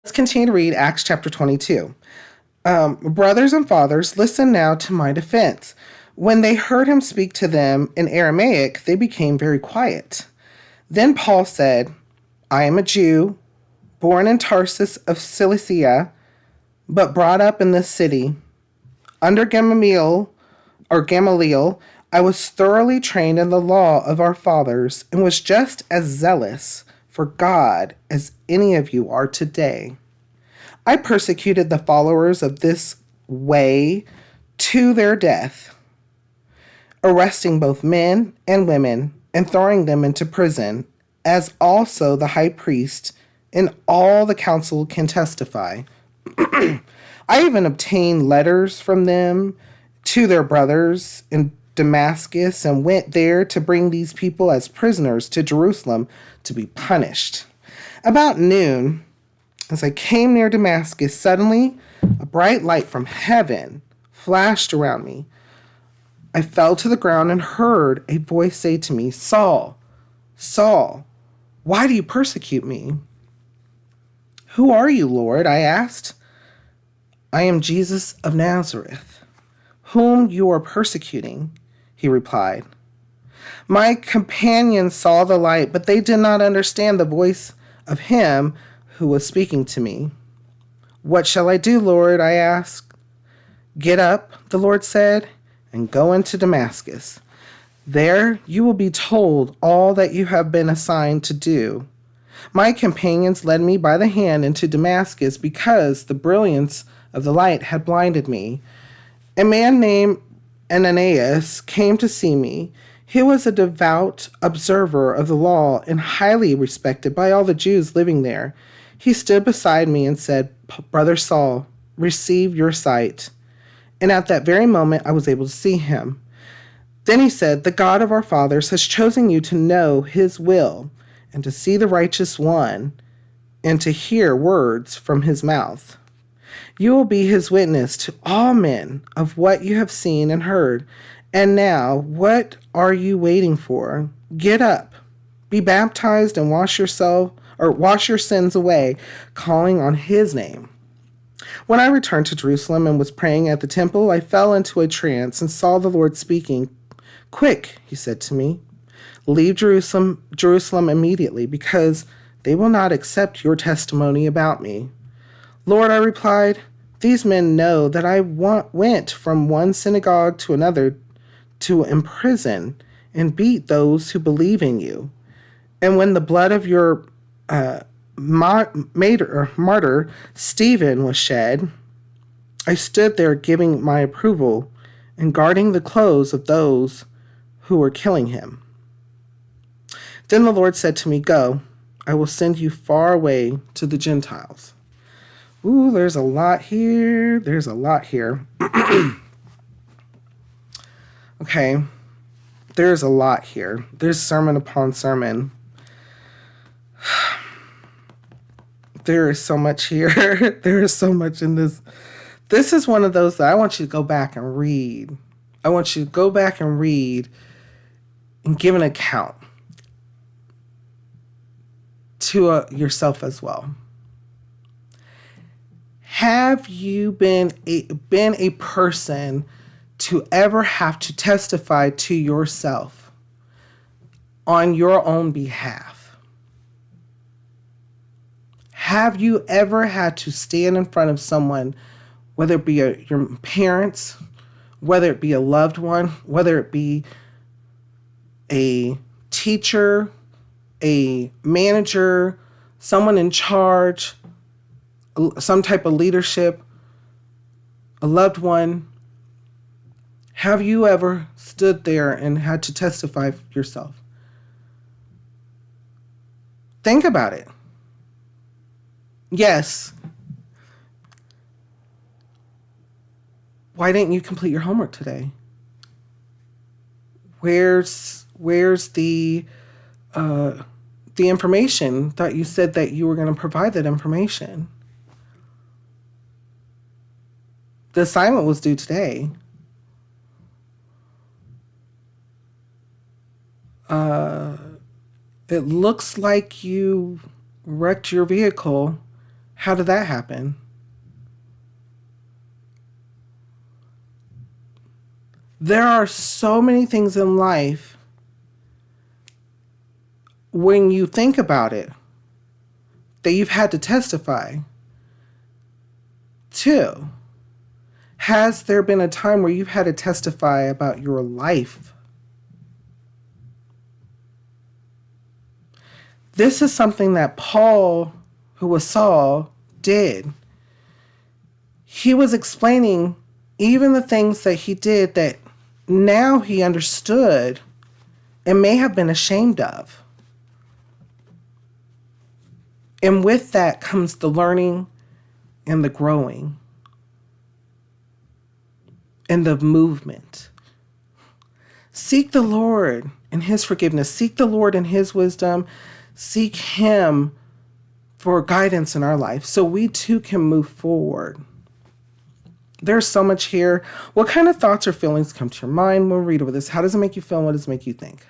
Let's continue to read Acts chapter 22. Brothers and fathers, listen now to my defense. When they heard him speak to them in Aramaic, they became very quiet. Then Paul said, I am a Jew, born in Tarsus of Cilicia, but brought up in this city. Under Gamaliel, I was thoroughly trained in the law of our fathers and was just as zealous for God as any of you are today. I persecuted the followers of this way to their death, arresting both men and women and throwing them into prison, as also the high priest and all the council can testify. I even obtained letters from them to their brothers in Damascus and went there to bring these people as prisoners to Jerusalem to be punished. About noon, as I came near Damascus, suddenly a bright light from heaven flashed around me. I fell to the ground and heard a voice say to me, Saul, Saul, why do you persecute me? Who are you, Lord? I asked. I am Jesus of Nazareth, whom you are persecuting, he replied. My companions saw the light, but they did not understand the voice of him who was speaking to me. What shall I do, Lord? I asked. Get up, the Lord said, and go into Damascus. There you will be told all that you have been assigned to do. My companions led me by the hand into Damascus because the brilliance of the light had blinded me. A man named Ananias came to see me. He was a devout observer of the law and highly respected by all the Jews living there. He stood beside me and said, Brother Saul, receive your sight. And at that very moment, I was able to see him. Then he said, the God of our fathers has chosen you to know his will and to see the righteous one and to hear words from his mouth. You will be his witness to all men of what you have seen and heard. And now, what are you waiting for? Get up, be baptized, and wash your sins away, calling on his name. When I returned to Jerusalem and was praying at the temple, I fell into a trance and saw the Lord speaking. Quick, he said to me, leave Jerusalem immediately, because they will not accept your testimony about me. Lord, I replied, these men know that I went from one synagogue to another to imprison and beat those who believe in you. And when the blood of your martyr Stephen was shed, I stood there giving my approval and guarding the clothes of those who were killing him. Then the Lord said to me, go, I will send you far away to the Gentiles. Ooh, there's a lot here. There's a lot here. Okay, there's a lot here. There's sermon upon sermon. There is so much here. There is so much in this. This is one of those that I want you to go back and read. I want you to go back and read and give an account to yourself as well. Have you been a person to ever have to testify to yourself on your own behalf? Have you ever had to stand in front of someone, whether it be your parents, whether it be a loved one, whether it be a teacher, a manager, someone in charge, some type of leadership, a loved one? Have you ever stood there and had to testify for yourself? Think about it. Yes. Why didn't you complete your homework today? Where's the information that you said that you were going to provide that information? The assignment was due today. It looks like you wrecked your vehicle. How did that happen? There are so many things in life, when you think about it, that you've had to testify to. Has there been a time where you've had to testify about your life? This is something that Paul, who was Saul, did. He was explaining even the things that he did that now he understood and may have been ashamed of. And with that comes the learning and the growing and the movement. Seek the Lord in His forgiveness. Seek the Lord in His wisdom. Seek Him for guidance in our life so we too can move forward. There's so much here. What kind of thoughts or feelings come to your mind when we read over this? How does it make you feel? What does it make you think?